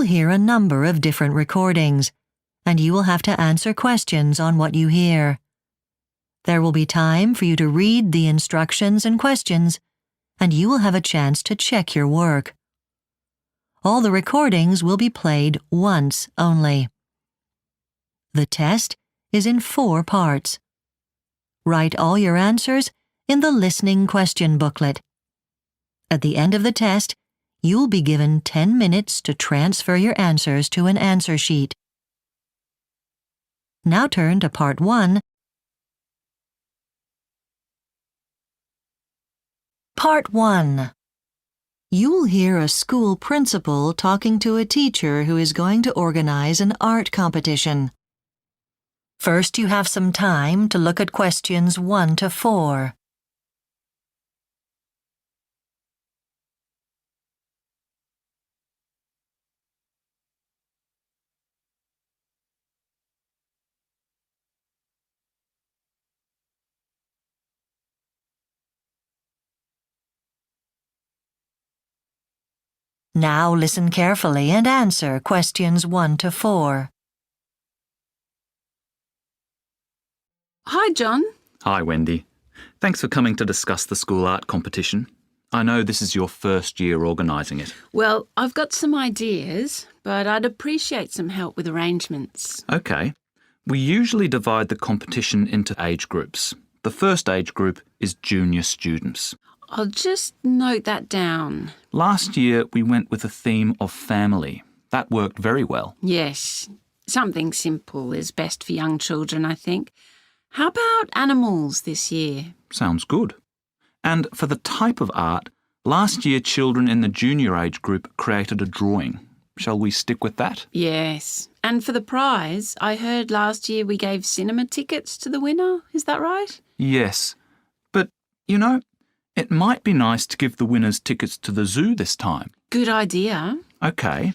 will hear a number of different recordings, and you will have to answer questions on what you hear. There will be time for you to read the instructions and questions, and you will have a chance to check your work. All the recordings will be played once only. The test is in 4 parts. Write all your answers in the listening question booklet. At the end of the test, you will be given 10 minutes to transfer your answers to an answer sheet. Now turn to Part 1. Part 1. You will hear a school principal talking to a teacher who is going to organize an art competition. First, you have some time to look at questions 1 to 4. Now listen carefully and answer questions 1 to 4. Hi, John. Hi, Wendy. Thanks for coming to discuss the school art competition. I know this is your first year organising it. Well, I've got some ideas, but I'd appreciate some help with arrangements. OK. We usually divide the competition into age groups. The first age group is junior students. I'll just note that down. Last year, we went with a theme of family. That worked very well. Yes, something simple is best for young children, I think. How about animals this year? Sounds good. And for the type of art, last year children in the junior age group created a drawing. Shall we stick with that? Yes. And for the prize, I heard last year we gave cinema tickets to the winner. Is that right? Yes. But, you know, it might be nice to give the winners tickets to the zoo this time. Good idea. OK.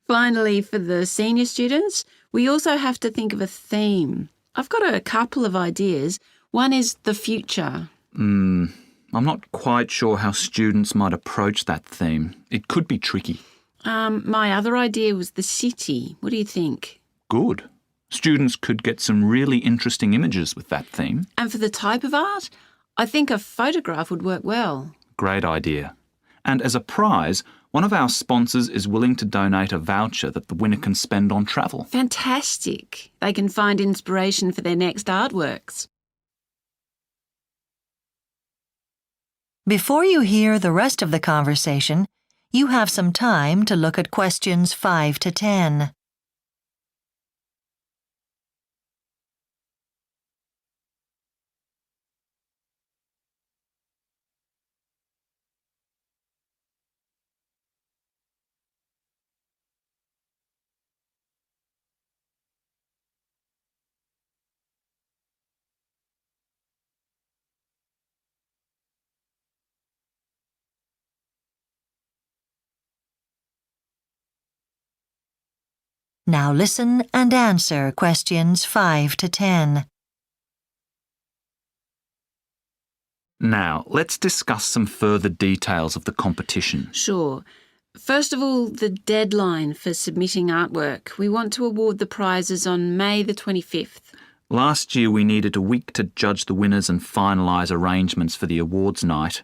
Finally, for the senior students, we also have to think of a theme. I've got a couple of ideas. One is the future. I'm not quite sure how students might approach that theme. It could be tricky. My other idea was the city. What do you think? Good. Students could get some really interesting images with that theme. And for the type of art, I think a photograph would work well. Great idea. And as a prize, one of our sponsors is willing to donate a voucher that the winner can spend on travel. Fantastic. They can find inspiration for their next artworks. Before you hear the rest of the conversation, you have some time to look at questions 5 to 10. Now listen and answer questions 5 to 10. Now, let's discuss some further details of the competition. Sure. First of all, the deadline for submitting artwork. We want to award the prizes on May the 25th. Last year we needed a week to judge the winners and finalise arrangements for the awards night.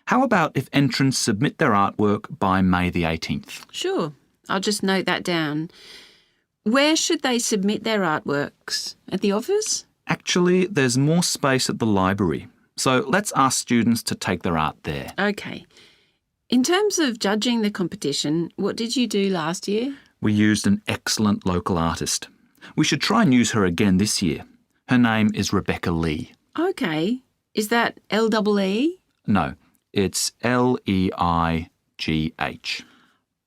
How about if entrants submit their artwork by May the 18th? Sure. I'll just note that down. Where should they submit their artworks? At the office? Actually, there's more space at the library, so let's ask students to take their art there. OK. In terms of judging the competition, what did you do last year? We used an excellent local artist. We should try and use her again this year. Her name is Rebecca Leigh. OK. Is that LEE? No, it's LEIGH.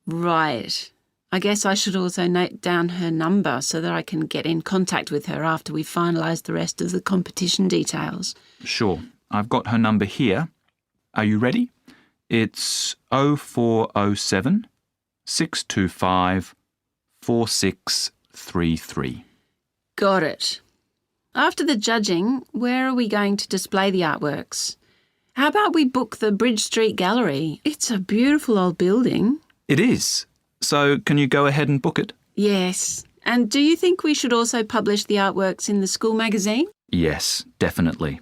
Right. I guess I should also note down her number so that I can get in contact with her after we finalise the rest of the competition details. Sure. I've got her number here. Are you ready? It's 0407 625 4633. Got it. After the judging, where are we going to display the artworks? How about we book the Bridge Street Gallery? It's a beautiful old building. It is. So can you go ahead and book it? Yes. And do you think we should also publish the artworks in the school magazine? Yes, definitely.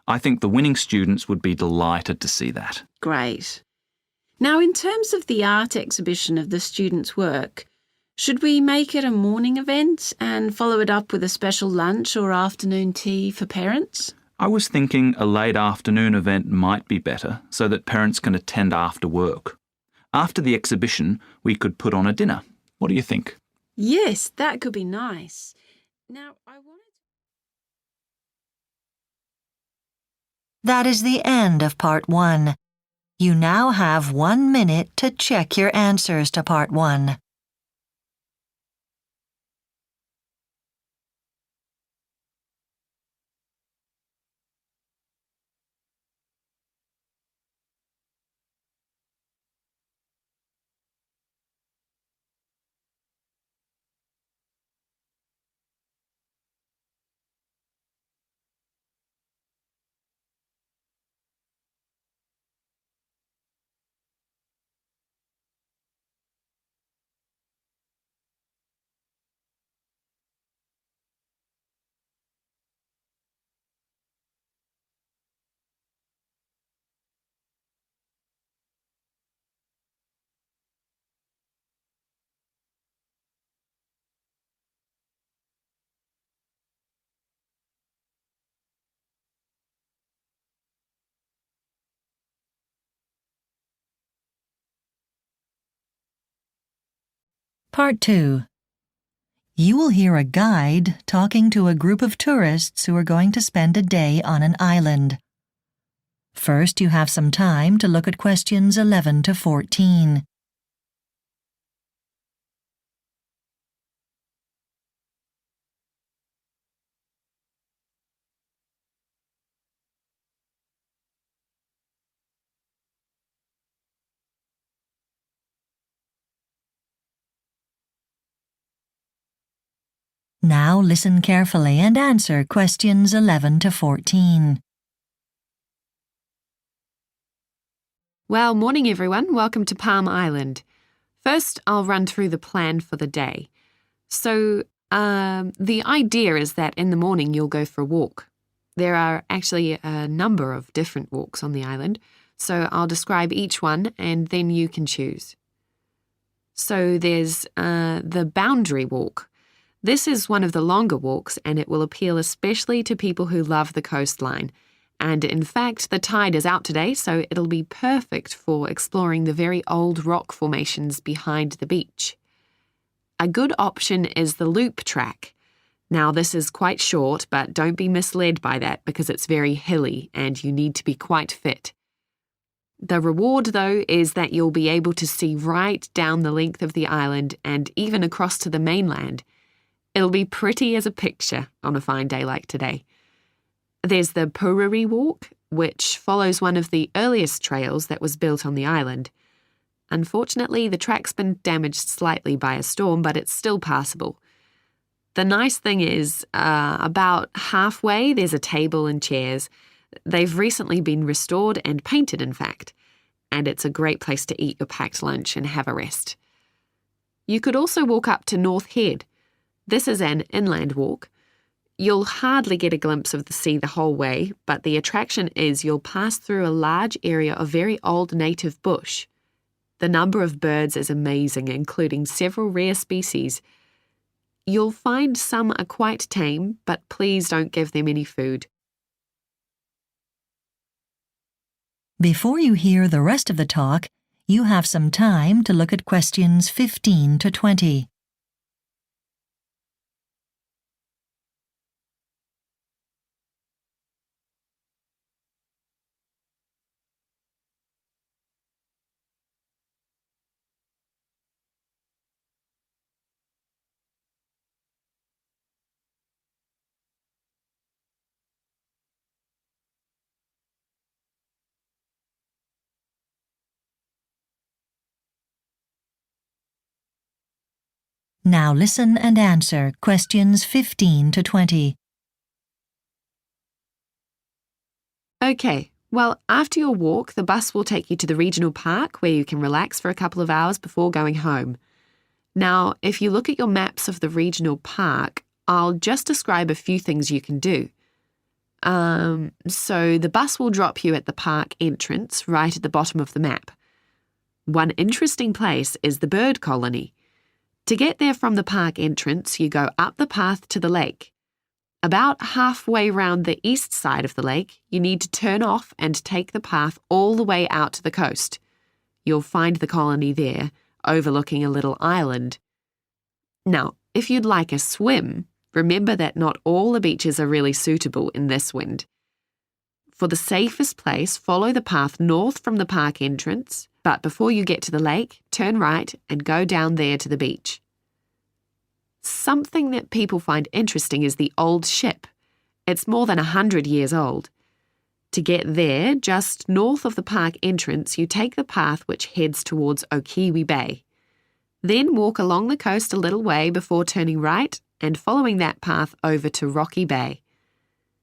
I think the winning students would be delighted to see that. Great. Now, in terms of the art exhibition of the students' work, should we make it a morning event and follow it up with a special lunch or afternoon tea for parents? I was thinking a late afternoon event might be better so that parents can attend after work. After the exhibition, we could put on a dinner. What do you think? Yes, that could be nice. Now, I wanted... That is the end of Part 1. You now have 1 minute to check your answers to Part 1. Part 2. You will hear a guide talking to a group of tourists who are going to spend a day on an island. First, you have some time to look at questions 11 to 14. Now listen carefully and answer questions 11 to 14. Well, morning everyone. Welcome to Palm Island. First, I'll run through the plan for the day. So, the idea is that in the morning you'll go for a walk. There are actually a number of different walks on the island, so I'll describe each one and then you can choose. So there's the boundary walk. This is one of the longer walks and it will appeal especially to people who love the coastline. And in fact, the tide is out today, so it'll be perfect for exploring the very old rock formations behind the beach. A good option is the loop track. Now, this is quite short, but don't be misled by that because it's very hilly and you need to be quite fit. The reward, though, is that you'll be able to see right down the length of the island and even across to the mainland. It'll be pretty as a picture on a fine day like today. There's the Pururi Walk, which follows one of the earliest trails that was built on the island. Unfortunately, the track's been damaged slightly by a storm, but it's still passable. The nice thing is, about halfway there's a table and chairs. They've recently been restored and painted, in fact, and it's a great place to eat your packed lunch and have a rest. You could also walk up to North Head. This is an inland walk. You'll hardly get a glimpse of the sea the whole way, but the attraction is you'll pass through a large area of very old native bush. The number of birds is amazing, including several rare species. You'll find some are quite tame, but please don't give them any food. Before you hear the rest of the talk, you have some time to look at questions 15 to 20. Now listen and answer questions 15 to 20. Okay, well, after your walk, the bus will take you to the regional park where you can relax for a couple of hours before going home. Now, if you look at your maps of the regional park, I'll just describe a few things you can do. So the bus will drop you at the park entrance right at the bottom of the map. One interesting place is the bird colony. To get there from the park entrance, you go up the path to the lake. About halfway round the east side of the lake, you need to turn off and take the path all the way out to the coast. You'll find the colony there, overlooking a little island. Now, if you'd like a swim, remember that not all the beaches are really suitable in this wind. For the safest place, follow the path north from the park entrance, but before you get to the lake, turn right and go down there to the beach. Something that people find interesting is the old ship. It's more than 100 years old. To get there, just north of the park entrance, you take the path which heads towards Okiwi Bay. Then walk along the coast a little way before turning right and following that path over to Rocky Bay.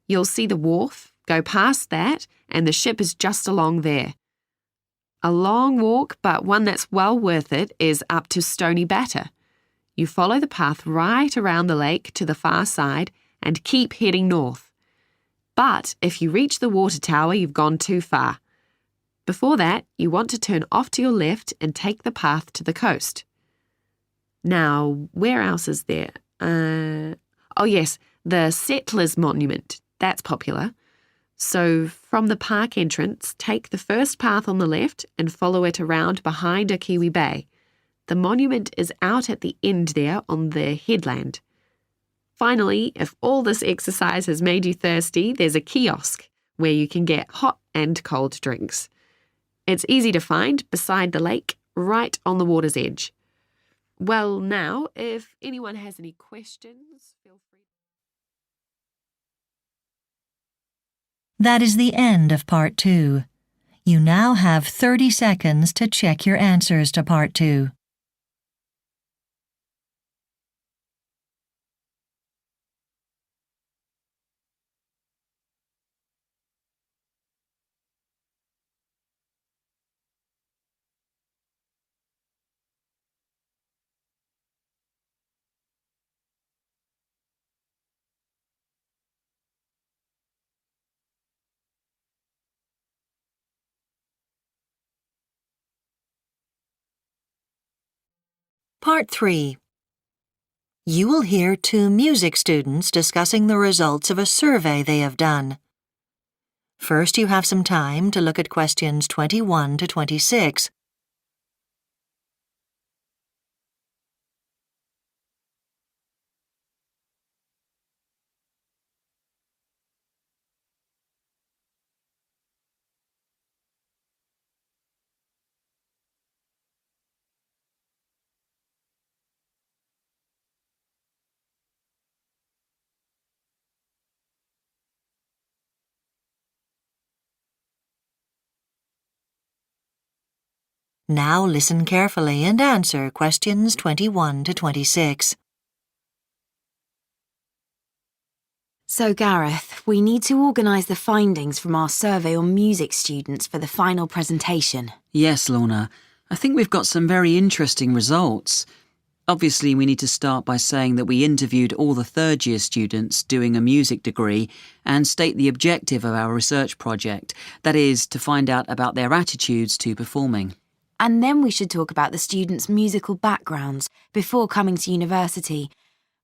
You'll see the wharf, go past that, and the ship is just along there. A long walk, but one that's well worth it, is up to Stony Batter. You follow the path right around the lake to the far side and keep heading north. But if you reach the water tower, you've gone too far. Before that, you want to turn off to your left and take the path to the coast. Now, where else is there? Oh yes, the Settlers Monument. That's popular. So from the park entrance, take the first path on the left and follow it around behind Okiwi Bay. The monument is out at the end there on the headland. Finally, if all this exercise has made you thirsty, there's a kiosk where you can get hot and cold drinks. It's easy to find beside the lake, right on the water's edge. Well, now, if anyone has any questions, feel free. That is the end of Part 2. You now have 30 seconds to check your answers to Part 2. Part 3. You will hear two music students discussing the results of a survey they have done. First, you have some time to look at questions 21 to 26. Now listen carefully and answer questions 21 to 26. So, Gareth, we need to organise the findings from our survey on music students for the final presentation. Yes, Lorna. I think we've got some very interesting results. Obviously, we need to start by saying that we interviewed all the third-year students doing a music degree and state the objective of our research project, that is, to find out about their attitudes to performing. And then we should talk about the students' musical backgrounds before coming to university.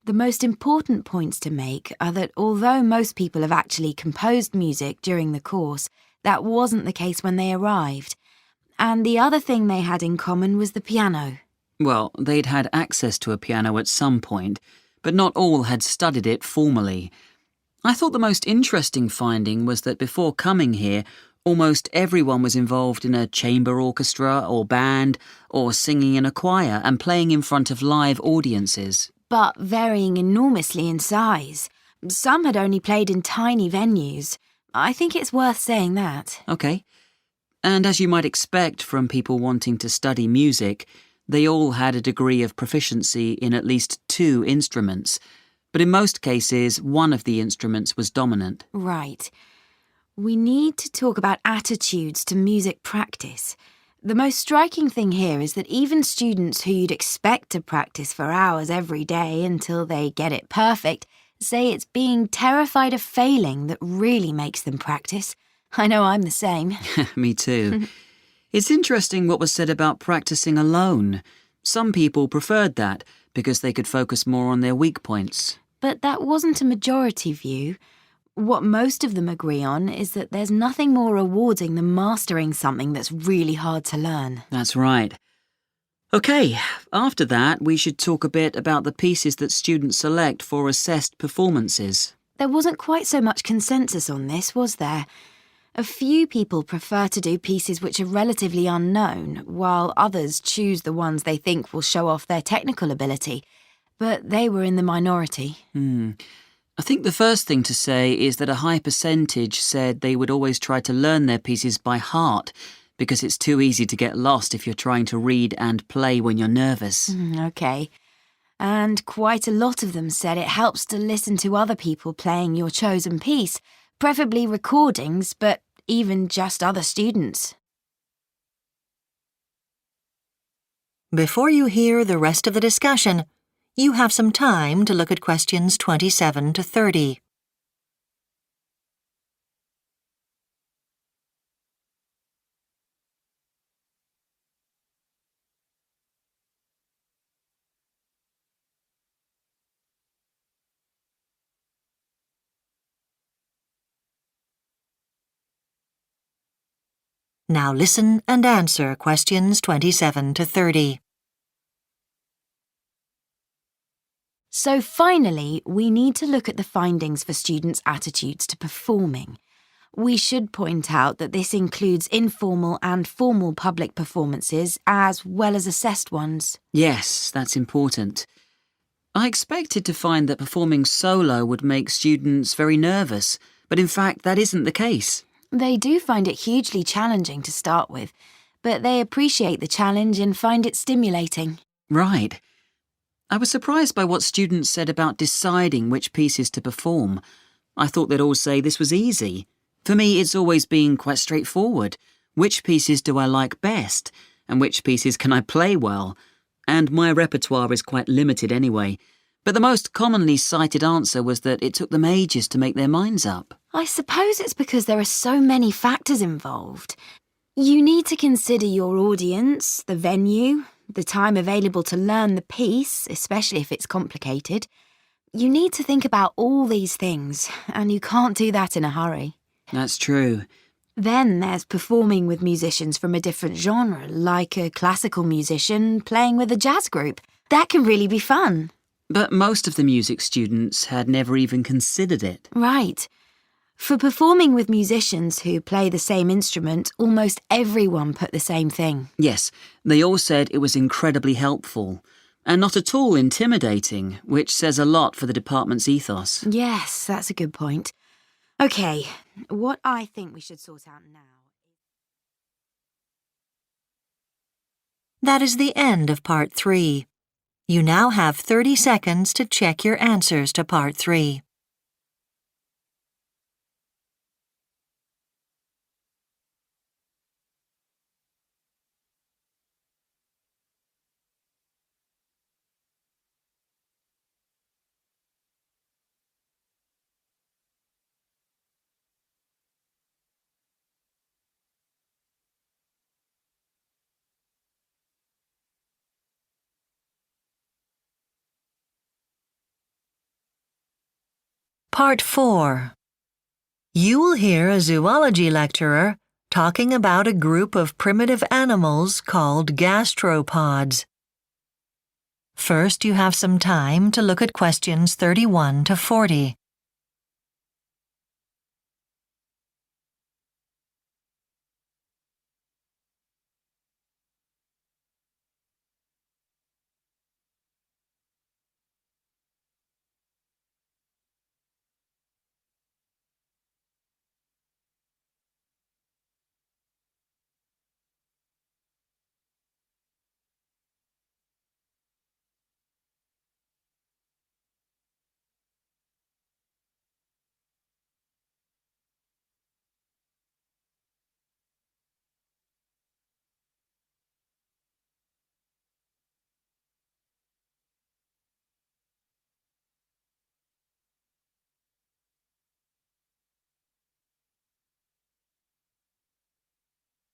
The most important points to make are that although most people have actually composed music during the course, that wasn't the case when they arrived. And the other thing they had in common was the piano. Well, they'd had access to a piano at some point, but not all had studied it formally. I thought the most interesting finding was that before coming here, almost everyone was involved in a chamber orchestra or band or singing in a choir and playing in front of live audiences. But varying enormously in size. Some had only played in tiny venues. I think it's worth saying that. OK. And as you might expect from people wanting to study music, they all had a degree of proficiency in at least 2 instruments. But in most cases, one of the instruments was dominant. Right. We need to talk about attitudes to music practice. The most striking thing here is that even students who you'd expect to practice for hours every day until they get it perfect say it's being terrified of failing that really makes them practice. I know I'm the same. Me too. It's interesting what was said about practicing alone. Some people preferred that because they could focus more on their weak points. But that wasn't a majority view. What most of them agree on is that there's nothing more rewarding than mastering something that's really hard to learn. That's right. OK, after that, we should talk a bit about the pieces that students select for assessed performances. There wasn't quite so much consensus on this, was there? A few people prefer to do pieces which are relatively unknown, while others choose the ones they think will show off their technical ability. But they were in the minority. I think the first thing to say is that a high percentage said they would always try to learn their pieces by heart because it's too easy to get lost if you're trying to read and play when you're nervous. OK. And quite a lot of them said it helps to listen to other people playing your chosen piece, preferably recordings, but even just other students. Before you hear the rest of the discussion, you have some time to look at questions 27 to 30. Now listen and answer questions 27 to 30. So finally, we need to look at the findings for students' attitudes to performing. We should point out that this includes informal and formal public performances as well as assessed ones. Yes, that's important. I expected to find that performing solo would make students very nervous, but in fact that isn't the case. They do find it hugely challenging to start with, but they appreciate the challenge and find it stimulating. Right. I was surprised by what students said about deciding which pieces to perform. I thought they'd all say this was easy. For me, it's always been quite straightforward. Which pieces do I like best? And which pieces can I play well? And my repertoire is quite limited anyway. But the most commonly cited answer was that it took them ages to make their minds up. I suppose it's because there are so many factors involved. You need to consider your audience, the venue, the time available to learn the piece, especially if it's complicated. You need to think about all these things, and you can't do that in a hurry. That's true. Then there's performing with musicians from a different genre, like a classical musician playing with a jazz group. That can really be fun. But most of the music students had never even considered it. Right. For performing with musicians who play the same instrument, almost everyone put the same thing. Yes, they all said it was incredibly helpful, and not at all intimidating, which says a lot for the department's ethos. Yes, that's a good point. OK, what I think we should sort out now. That is the end of Part 3. You now have 30 seconds to check your answers to Part 3. Part 4. You will hear a zoology lecturer talking about a group of primitive animals called gastropods. First, you have some time to look at questions 31 to 40.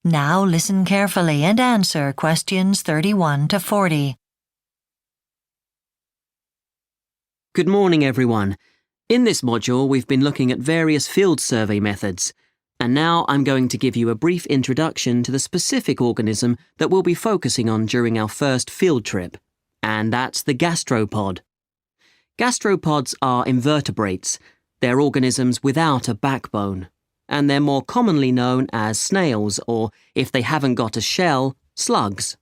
Now listen carefully and answer questions 31 to 40. Good morning, everyone. In this module, we've been looking at various field survey methods, and now I'm going to give you a brief introduction to the specific organism that we'll be focusing on during our first field trip, and that's the gastropod. Gastropods are invertebrates. They're organisms without a backbone, and they're more commonly known as snails, or, if they haven't got a shell, slugs.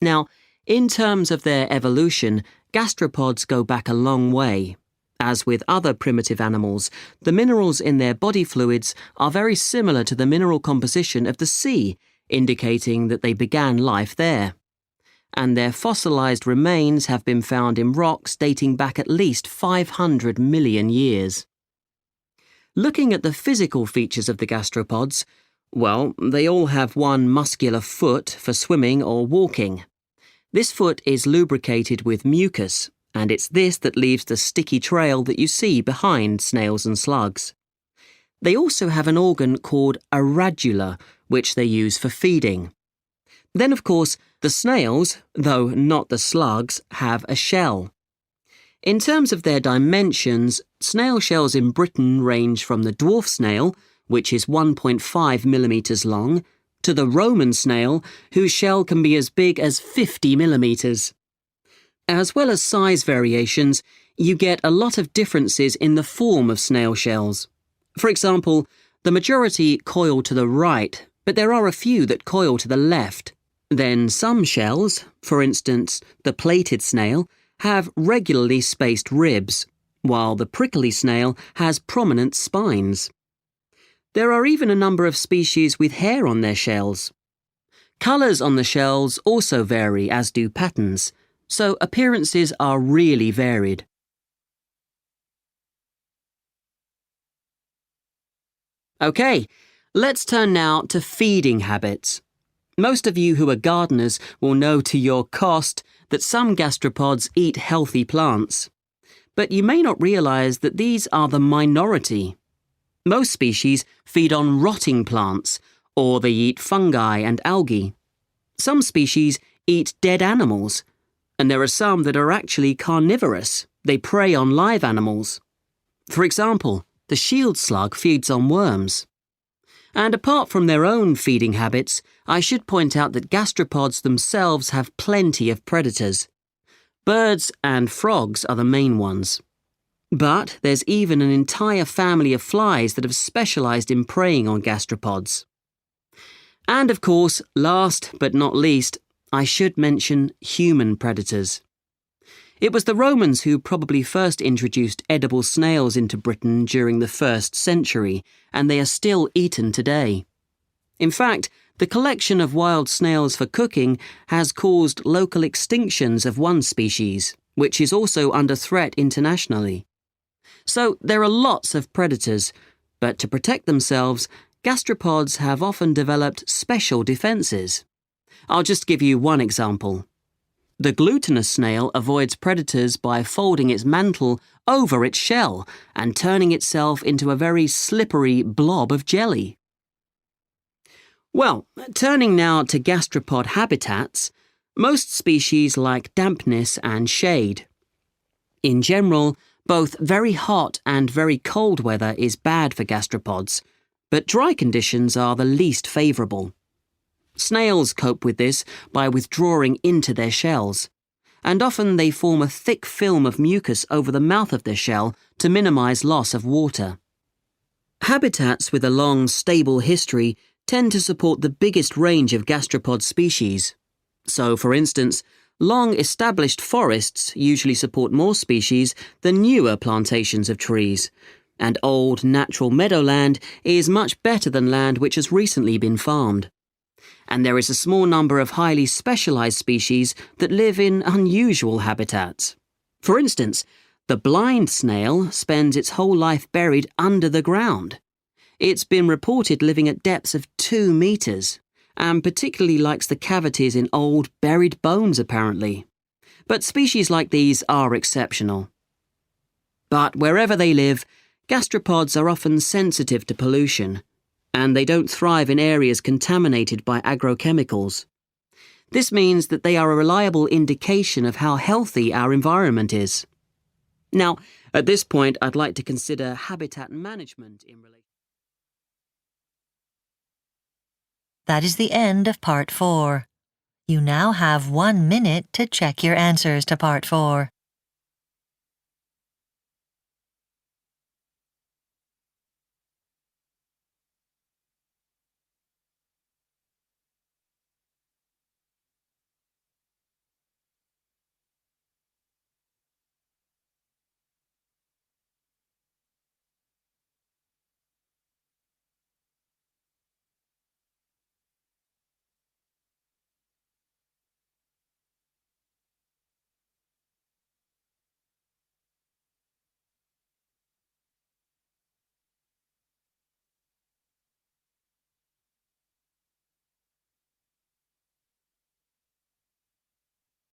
Now, in terms of their evolution, gastropods go back a long way. As with other primitive animals, the minerals in their body fluids are very similar to the mineral composition of the sea, indicating that they began life there. And their fossilized remains have been found in rocks dating back at least 500 million years. Looking at the physical features of the gastropods, well, they all have one muscular foot for swimming or walking. This foot is lubricated with mucus, and it's this that leaves the sticky trail that you see behind snails and slugs. They also have an organ called a radula, which they use for feeding. Then, of course, the snails, though not the slugs, have a shell. In terms of their dimensions, snail shells in Britain range from the dwarf snail, which is 1.5 millimetres long, to the Roman snail, whose shell can be as big as 50 millimetres. As well as size variations, you get a lot of differences in the form of snail shells. For example, the majority coil to the right, but there are a few that coil to the left. Then some shells, for instance the plated snail, have regularly spaced ribs, while the prickly snail has prominent spines. There are even a number of species with hair on their shells. Colours on the shells also vary, as do patterns, so appearances are really varied. Okay, let's turn now to feeding habits. Most of you who are gardeners will know to your cost that some gastropods eat healthy plants. But you may not realise that these are the minority. Most species feed on rotting plants, or they eat fungi and algae. Some species eat dead animals, and there are some that are actually carnivorous. They prey on live animals. For example, the shield slug feeds on worms. And apart from their own feeding habits, I should point out that gastropods themselves have plenty of predators. Birds and frogs are the main ones. But there's even an entire family of flies that have specialised in preying on gastropods. And of course, last but not least, I should mention human predators. It was the Romans who probably first introduced edible snails into Britain during the 1st century, and they are still eaten today. In fact, the collection of wild snails for cooking has caused local extinctions of one species, which is also under threat internationally. So there are lots of predators, but to protect themselves, gastropods have often developed special defences. I'll just give you one example. The glutinous snail avoids predators by folding its mantle over its shell and turning itself into a very slippery blob of jelly. Well, turning now to gastropod habitats, most species like dampness and shade. In general, both very hot and very cold weather is bad for gastropods, but dry conditions are the least favourable. Snails cope with this by withdrawing into their shells, and often they form a thick film of mucus over the mouth of their shell to minimise loss of water. Habitats with a long, stable history tend to support the biggest range of gastropod species. So, for instance, long-established forests usually support more species than newer plantations of trees, and old natural meadowland is much better than land which has recently been farmed. And there is a small number of highly specialised species that live in unusual habitats. For instance, the blind snail spends its whole life buried under the ground. It's been reported living at depths of 2 metres, and particularly likes the cavities in old buried bones apparently. But species like these are exceptional. But wherever they live, gastropods are often sensitive to pollution. and they don't thrive in areas contaminated by agrochemicals. This means that they are a reliable indication of how healthy our environment is. Now, at this point, I'd like to consider habitat management in relation. That is the end of Part 4. You now have 1 minute to check your answers to Part 4.